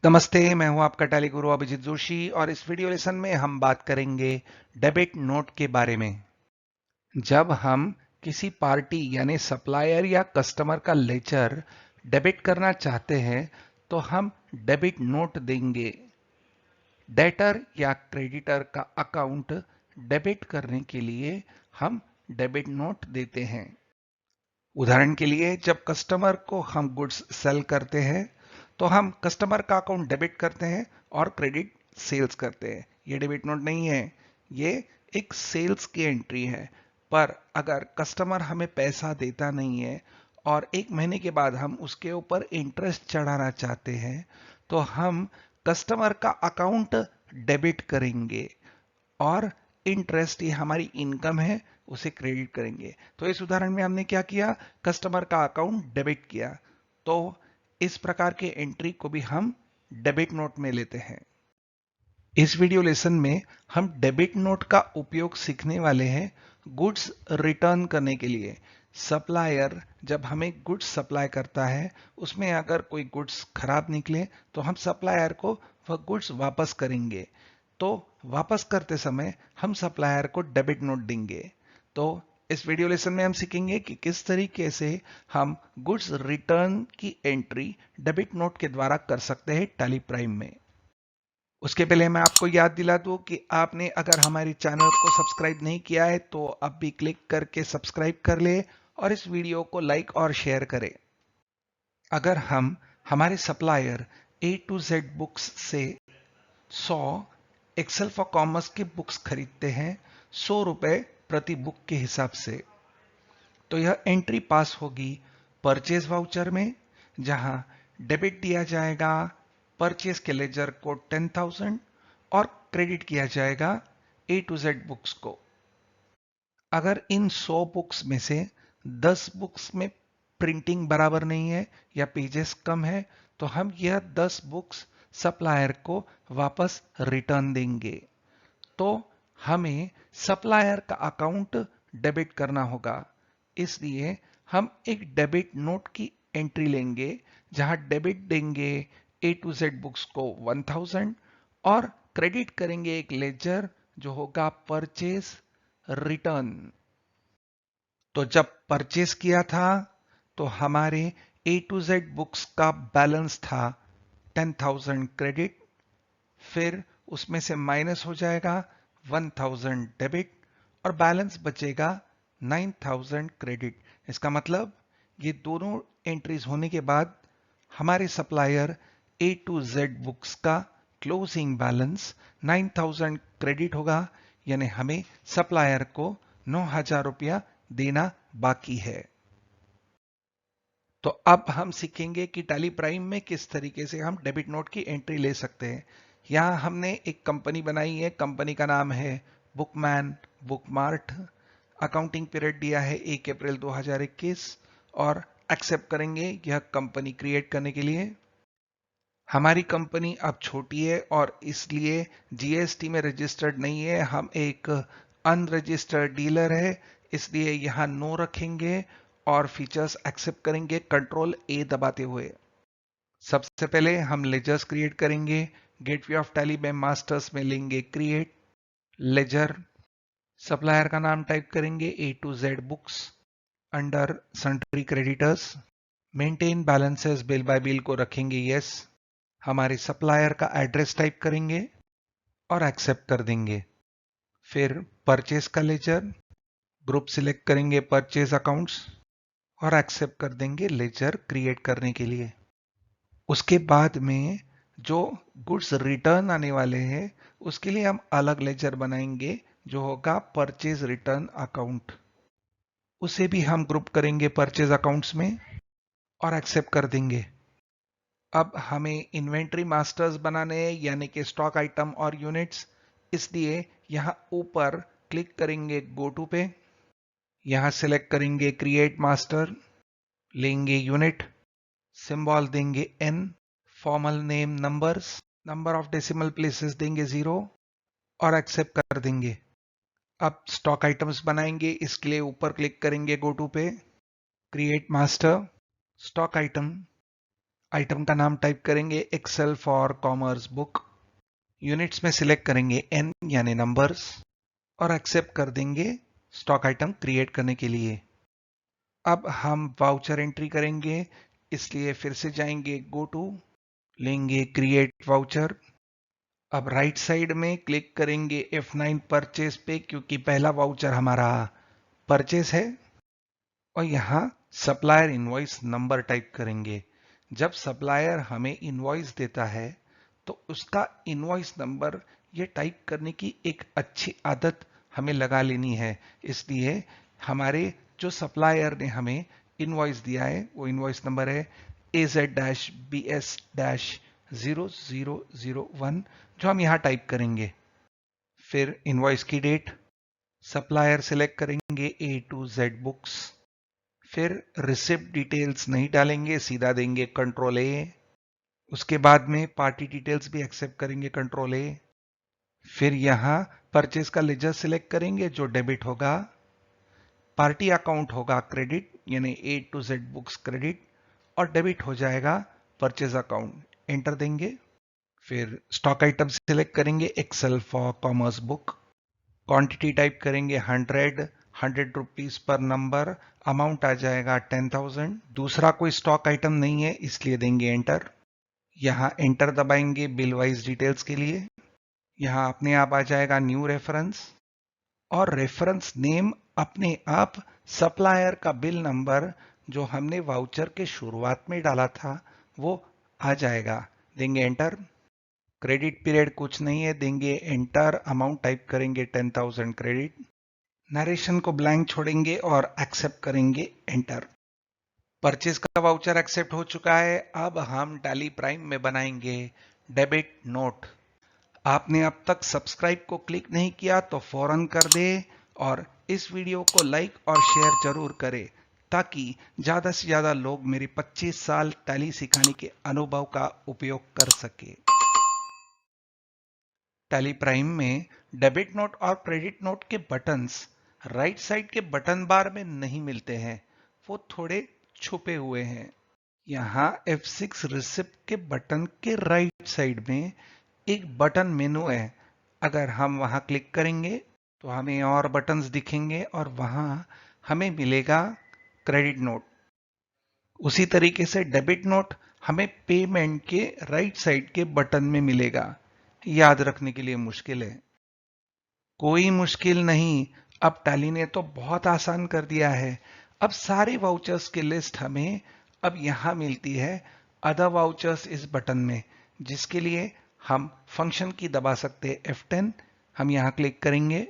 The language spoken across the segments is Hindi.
नमस्ते, मैं हूं आपका टैली गुरु अभिजीत जोशी और इस वीडियो लेसन में हम बात करेंगे डेबिट नोट के बारे में। जब हम किसी पार्टी यानी सप्लायर या कस्टमर का लेजर डेबिट करना चाहते हैं तो हम डेबिट नोट देंगे। डेटर या क्रेडिटर का अकाउंट डेबिट करने के लिए हम डेबिट नोट देते हैं। उदाहरण के लिए जब कस्टमर को हम गुड्स सेल करते हैं तो हम कस्टमर का अकाउंट डेबिट करते हैं और क्रेडिट सेल्स करते हैं। ये डेबिट नोट नहीं है, ये एक सेल्स की एंट्री है। पर अगर कस्टमर हमें पैसा देता नहीं है और 1 महीने के बाद हम उसके ऊपर इंटरेस्ट चढ़ाना चाहते हैं तो हम कस्टमर का अकाउंट डेबिट करेंगे और इंटरेस्ट, ये हमारी इनकम है, उसे क्रेडिट करेंगे। तो इस उदाहरण में हमने क्या किया, कस्टमर का अकाउंट डेबिट किया। तो इस प्रकार के एंट्री को भी हम डेबिट नोट में लेते हैं। इस वीडियो लेसन में हम डेबिट नोट का उपयोग सीखने वाले हैं गुड्स रिटर्न करने के लिए। सप्लायर जब हमें गुड्स सप्लाई करता है, उसमें अगर कोई गुड्स खराब निकले तो हम सप्लायर को वह गुड्स वापस करेंगे। तो वापस करते समय हम सप्लायर को डेबिट नोट देंगे। तो इस वीडियो लेसन में हम सीखेंगे कि किस तरीके से हम गुड्स रिटर्न की एंट्री डेबिट नोट के द्वारा कर सकते हैं टैली प्राइम में। उसके पहले मैं आपको याद दिला दूं कि आपने अगर हमारे चैनल को सब्सक्राइब नहीं किया है तो अब भी क्लिक करके सब्सक्राइब कर ले और इस वीडियो को लाइक और शेयर करें। अगर हम हमारे supplier A to Z books से 100 एक्सेल फॉर कॉमर्स की बुक्स खरीदते हैं 100 रुपए प्रति बुक के हिसाब से, तो यह एंट्री पास होगी परचेज वाउचर में, जहां डेबिट दिया जाएगा परचेज के लेजर को 10,000 और क्रेडिट किया जाएगा A to Z बुक्स को। अगर इन 100 बुक्स में से 10 बुक्स में प्रिंटिंग बराबर नहीं है या पेजेस कम है तो हम यह 10 बुक्स सप्लायर को वापस रिटर्न देंगे। तो हमें सप्लायर का अकाउंट डेबिट करना होगा, इसलिए हम एक डेबिट नोट की एंट्री लेंगे जहां डेबिट देंगे A to Z बुक्स को 1000 और क्रेडिट करेंगे एक लेजर जो होगा परचेज रिटर्न। तो जब परचेज किया था तो हमारे A to Z बुक्स का बैलेंस था 10,000 क्रेडिट, फिर उसमें से माइनस हो जाएगा 1000 डेबिट और बैलेंस बचेगा 9000 क्रेडिट। इसका मतलब ये दोनों एंट्रीज होने के बाद हमारे supplier A to Z books का क्लोजिंग बैलेंस 9000 क्रेडिट होगा, यानी हमें सप्लायर को 9000 रुपया देना बाकी है। तो अब हम सीखेंगे कि टैली प्राइम में किस तरीके से हम डेबिट नोट की एंट्री ले सकते हैं। यहां हमने एक कंपनी बनाई है, कंपनी का नाम है बुकमैन बुकमार्ट। अकाउंटिंग पीरियड दिया है 1 अप्रैल 2021 और एक्सेप्ट करेंगे यह कंपनी क्रिएट करने के लिए। हमारी कंपनी अब छोटी है और इसलिए जीएसटी में रजिस्टर्ड नहीं है, हम एक अनरजिस्टर्ड डीलर है, इसलिए यहां नो रखेंगे और फीचर्स एक्सेप्ट करेंगे कंट्रोल A दबाते हुए। सबसे पहले हम लेजर्स क्रिएट करेंगे। गेटवे ऑफ टैली में मास्टर्स में लेंगे क्रिएट लेजर, सप्लायर का नाम टाइप करेंगे A to Z books under sundry creditors, maintain balances bill bye bill को रखेंगे यस, हमारे सप्लायर का एड्रेस टाइप करेंगे और एक्सेप्ट कर देंगे। फिर परचेज का लेजर ग्रुप सिलेक्ट करेंगे परचेज अकाउंट्स और एक्सेप्ट कर देंगे लेजर क्रिएट करने के लिए। उसके बाद में जो गुड्स रिटर्न आने वाले हैं उसके लिए हम अलग लेजर बनाएंगे जो होगा परचेज रिटर्न अकाउंट, उसे भी हम ग्रुप करेंगे परचेज अकाउंट्स में और एक्सेप्ट कर देंगे। अब हमें इन्वेंट्री मास्टर्स बनाने हैं यानी कि स्टॉक आइटम और यूनिट्स, इसलिए यहां ऊपर क्लिक करेंगे गो टू पे, यहां सेलेक्ट करेंगे क्रिएट मास्टर, लेंगे यूनिट, सिंबल देंगे n, formal name numbers, number of decimal places देंगे 0 और एक्सेप्ट कर देंगे। अब स्टॉक आइटम्स बनाएंगे, इसके लिए ऊपर क्लिक करेंगे गो टू पे, create master, stock item, item का नाम टाइप करेंगे Excel for commerce book. Units में सिलेक्ट करेंगे एन यानी नंबर्स और एक्सेप्ट कर देंगे स्टॉक आइटम क्रिएट करने के लिए। अब हम वाउचर एंट्री करेंगे, इसलिए फिर से जाएंगे गो टू, लेंगे क्रिएट वाउचर। अब राइट साइड में क्लिक करेंगे F9 परचेज पे, क्योंकि पहला वाउचर हमारा परचेज है। और यहाँ सप्लायर इनवॉइस नंबर टाइप करेंगे। जब सप्लायर हमें इनवॉइस देता है तो उसका इनवॉइस नंबर ये टाइप करने की एक अच्छी आदत हमें लगा लेनी है। इसलिए हमारे जो सप्लायर ने हमें इनवॉइस दिया है वो इनवॉइस नंबर है AZ-BS-0001, जो हम यहाँ टाइप करेंगे। फिर इनवॉइस की डेट, सप्लायर सिलेक्ट करेंगे A to Z बुक्स। फिर रिसिप्ट डिटेल्स नहीं डालेंगे, सीधा देंगे कंट्रोल ए। उसके बाद में पार्टी डिटेल्स भी एक्सेप्ट करेंगे, कंट्रोल ए। फिर यहां परचेज का लेजर सिलेक्ट करेंगे जो डेबिट होगा, पार्टी अकाउंट होगा क्रेडिट यानी A to Z books credit, और डेबिट हो जाएगा परचेज अकाउंट, एंटर देंगे। फिर स्टॉक आइटम सिलेक्ट करेंगे Excel for commerce book, quantity type करेंगे 100 रुपीज पर नंबर, अमाउंट आ जाएगा 10,000। दूसरा कोई स्टॉक आइटम नहीं है इसलिए देंगे एंटर। यहाँ एंटर दबाएंगे बिल वाइज डिटेल्स के लिए। यहाँ अपने आप आ जाएगा न्यू रेफरेंस, और रेफरेंस नेम अपने आप सप्लायर का बिल नंबर जो हमने वाउचर के शुरुआत में डाला था वो आ जाएगा, देंगे एंटर। क्रेडिट पीरियड कुछ नहीं है, देंगे एंटर। अमाउंट टाइप करेंगे 10,000 क्रेडिट। नरेशन को ब्लैंक छोड़ेंगे और एक्सेप्ट करेंगे, एंटर। परचेज का वाउचर एक्सेप्ट हो चुका है। अब हम टैली प्राइम में बनाएंगे डेबिट नोट। आपने अब तक सब्सक्राइब को क्लिक नहीं किया तो फौरन कर दे, और इस वीडियो को लाइक और शेयर जरूर करें ताकि ज्यादा से ज्यादा लोग मेरे 25 साल टैली सिखाने के अनुभव का उपयोग कर सके। टैली प्राइम में डेबिट नोट और क्रेडिट नोट के बटन्स राइट साइड के बटन बार में नहीं मिलते हैं, वो थोड़े छुपे हुए हैं। यहाँ F6 रिसिप्ट के बटन के राइट साइड में एक बटन मेनू है। अगर हम वहां क्लिक करेंगे तो हमें और बटन्स दिखेंगे और वहां हमें मिलेगा क्रेडिट नोट। उसी तरीके से डेबिट नोट हमें पेमेंट के राइट साइड के बटन में मिलेगा। याद रखने के लिए मुश्किल है? कोई मुश्किल नहीं, अब टैली ने तो बहुत आसान कर दिया है। अब सारे वाउचर्स की लिस्ट हमें अब यहां मिलती है अदर वाउचर्स इस बटन में, जिसके लिए हम फंक्शन की दबा सकते हैं F10। हम यहां क्लिक करेंगे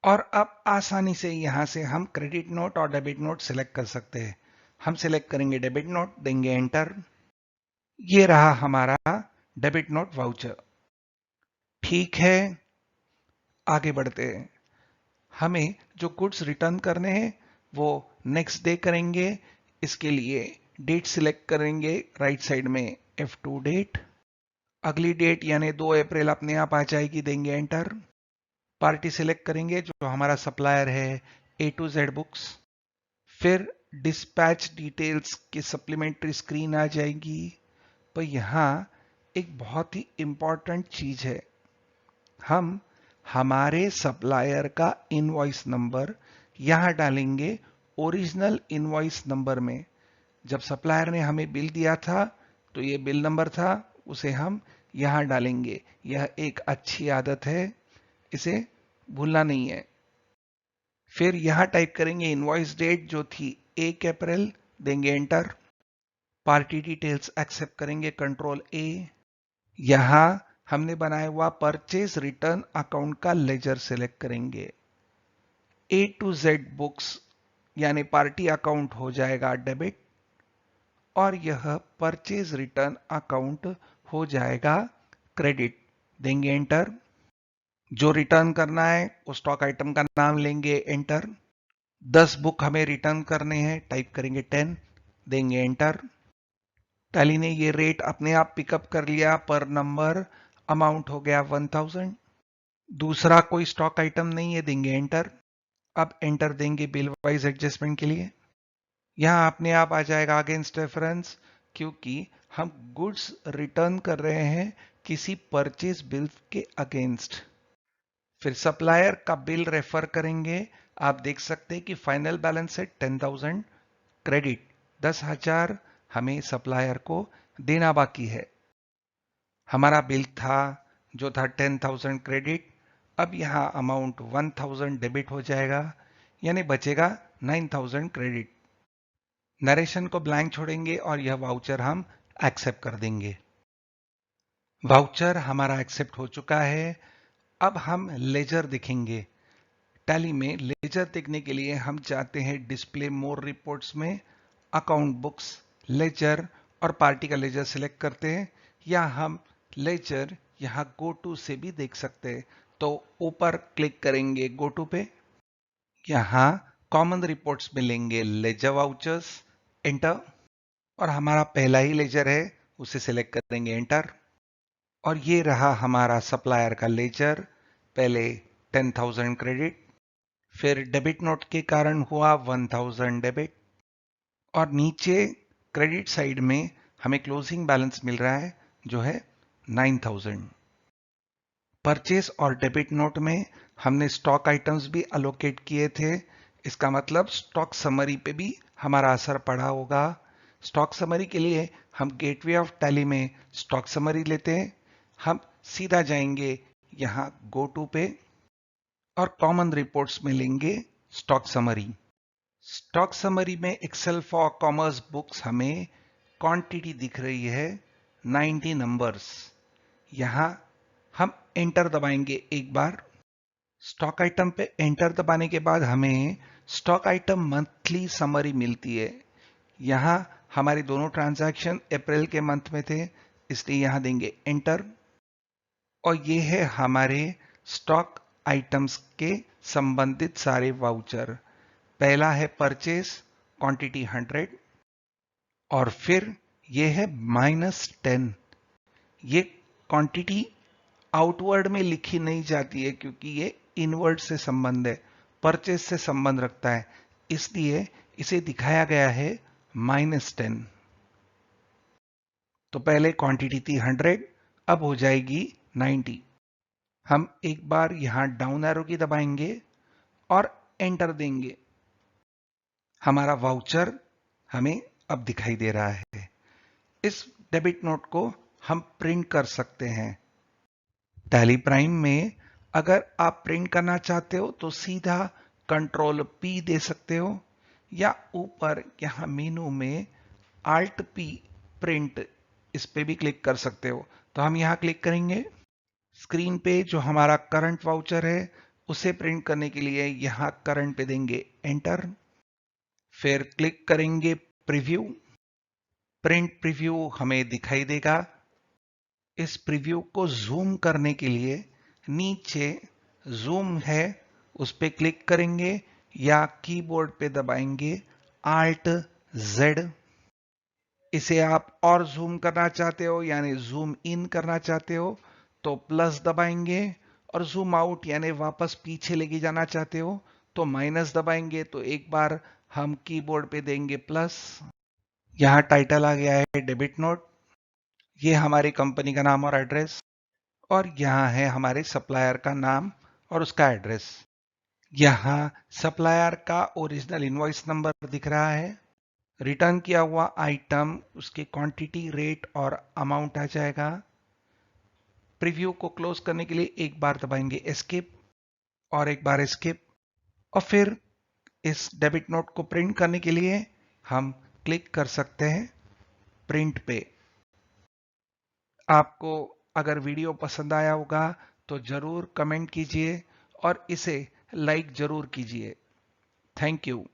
और अब आसानी से यहां से हम क्रेडिट नोट और डेबिट नोट सिलेक्ट कर सकते हैं। हम सिलेक्ट करेंगे डेबिट नोट, देंगे एंटर। ये रहा हमारा डेबिट नोट वाउचर। ठीक है, आगे बढ़ते हैं। हमें जो गुड्स रिटर्न करने हैं वो नेक्स्ट डे करेंगे। इसके लिए डेट सिलेक्ट करेंगे राइट साइड में F2 डेट। अगली डेट यानी 2 अप्रैल अपने आप आ जाएगी, देंगे एंटर। पार्टी सिलेक्ट करेंगे जो हमारा सप्लायर है A to Z बुक्स। फिर डिस्पैच डिटेल्स की सप्लीमेंट्री स्क्रीन आ जाएगी। पर यहां एक बहुत ही इंपॉर्टेंट चीज है, हम हमारे सप्लायर का इनवॉइस नंबर यहां डालेंगे ओरिजिनल इनवॉइस नंबर में। जब सप्लायर ने हमें बिल दिया था तो ये बिल नंबर था, उसे हम यहां डालेंगे। यह एक अच्छी आदत है, इसे भूलना नहीं है। फिर यहां टाइप करेंगे इनवॉइस डेट जो थी 1 अप्रैल, देंगे एंटर। पार्टी डिटेल्स एक्सेप्ट करेंगे, कंट्रोल ए। यहां हमने बनाया हुआ परचेज रिटर्न अकाउंट का लेजर सिलेक्ट करेंगे। A to Z बुक्स यानी पार्टी अकाउंट हो जाएगा डेबिट, और यह परचेज रिटर्न अकाउंट हो जाएगा क्रेडिट, देंगे एंटर। जो रिटर्न करना है उस स्टॉक आइटम का नाम लेंगे, एंटर। 10 बुक हमें रिटर्न करने हैं, टाइप करेंगे 10, देंगे एंटर। टैली ने ये रेट अपने आप पिकअप कर लिया पर नंबर, अमाउंट हो गया 1000। दूसरा कोई स्टॉक आइटम नहीं है, देंगे एंटर। अब एंटर देंगे बिल वाइज एडजस्टमेंट के लिए। यहां अपने आप आ जाएगा अगेंस्ट रेफरेंस क्योंकि हम गुड्स रिटर्न कर रहे हैं किसी परचेज बिल के अगेंस्ट। फिर सप्लायर का बिल रेफर करेंगे। आप देख सकते हैं कि फाइनल बैलेंस है 10,000 क्रेडिट, 10,000 हमें सप्लायर को देना बाकी है। हमारा बिल था जो था 10,000 क्रेडिट, अब यहां अमाउंट 1,000 डेबिट हो जाएगा, यानी बचेगा 9,000 क्रेडिट। नरेशन को ब्लैंक छोड़ेंगे और यह वाउचर हम एक्सेप्ट कर देंगे। वाउचर हमारा एक्सेप्ट हो चुका है। अब हम लेजर दिखेंगे। टैली में लेजर देखने के लिए हम चाहते हैं डिस्प्ले मोर रिपोर्ट्स में अकाउंट बुक्स, लेजर और पार्टी का लेजर सिलेक्ट करते हैं, या हम लेजर यहां गो टू से भी देख सकते हैं। तो ऊपर क्लिक करेंगे गो टू पे, यहां कॉमन रिपोर्ट्स में लेंगे लेजर वाउचर्स, एंटर, और हमारा पहला ही लेजर है उसे सिलेक्ट करेंगे, एंटर, और ये रहा हमारा सप्लायर का लेजर। पहले 10,000 क्रेडिट, फिर डेबिट नोट के कारण हुआ 1,000 डेबिट, और नीचे क्रेडिट साइड में हमें क्लोजिंग बैलेंस मिल रहा है जो है 9,000। परचेस और डेबिट नोट में हमने स्टॉक आइटम्स भी अलोकेट किए थे। इसका मतलब स्टॉक समरी पे भी हमारा असर पड़ा होगा। स्टॉक समरी के लिए हम गेटवे ऑफ टैली में स्टॉक समरी लेते हैं। हम सीधा जाएंगे यहां गो टू पे और कॉमन रिपोर्ट्स में लेंगे स्टॉक समरी। स्टॉक समरी में एक्सेल फॉर कॉमर्स बुक्स हमें क्वांटिटी दिख रही है 90 नंबर्स। यहां हम एंटर दबाएंगे एक बार। स्टॉक आइटम पे एंटर दबाने के बाद हमें स्टॉक आइटम मंथली समरी मिलती है। यहां हमारे दोनों ट्रांजैक्शन अप्रैल के मंथ में थे, इसलिए यहां देंगे एंटर, और ये है हमारे स्टॉक आइटम्स के संबंधित सारे वाउचर। पहला है परचेस, क्वांटिटी 100, और फिर ये है -10। ये क्वांटिटी आउटवर्ड में लिखी नहीं जाती है क्योंकि ये इनवर्ड से संबंध है, परचेस से संबंध रखता है, इसलिए इसे दिखाया गया है -10। तो पहले क्वांटिटी थी 100, अब हो जाएगी 90। हम एक बार यहां डाउन एरो की दबाएंगे और एंटर देंगे। हमारा वाउचर हमें अब दिखाई दे रहा है। इस डेबिट नोट को हम प्रिंट कर सकते हैं। टैली प्राइम में अगर आप प्रिंट करना चाहते हो तो सीधा कंट्रोल P दे सकते हो, या ऊपर यहां मेनू में Alt P प्रिंट, इस पे भी क्लिक कर सकते हो। तो हम यहां क्लिक करेंगे। स्क्रीन पे जो हमारा करंट वाउचर है उसे प्रिंट करने के लिए यहां करंट पे देंगे एंटर, फिर क्लिक करेंगे प्रीव्यू। प्रिंट प्रीव्यू हमें दिखाई देगा। इस प्रीव्यू को जूम करने के लिए नीचे जूम है उस पे क्लिक करेंगे, या कीबोर्ड पे दबाएंगे Alt Z। इसे आप और जूम करना चाहते हो यानी जूम इन करना चाहते हो तो प्लस दबाएंगे, और जूम आउट यानी वापस पीछे लेके जाना चाहते हो तो माइनस दबाएंगे। तो एक बार हम कीबोर्ड पे देंगे प्लस। यहां टाइटल आ गया है डेबिट नोट, ये हमारी कंपनी का नाम और एड्रेस, और यहाँ है हमारे सप्लायर का नाम और उसका एड्रेस। यहाँ सप्लायर का ओरिजिनल इनवॉइस नंबर दिख रहा है। रिटर्न किया हुआ आइटम, उसकी क्वांटिटी, रेट और अमाउंट आ जाएगा। प्रीव्यू को क्लोज करने के लिए एक बार दबाएंगे एस्केप और एक बार एस्केप, और फिर इस डेबिट नोट को प्रिंट करने के लिए हम क्लिक कर सकते हैं प्रिंट पे। आपको अगर वीडियो पसंद आया होगा तो जरूर कमेंट कीजिए और इसे लाइक जरूर कीजिए। Thank you.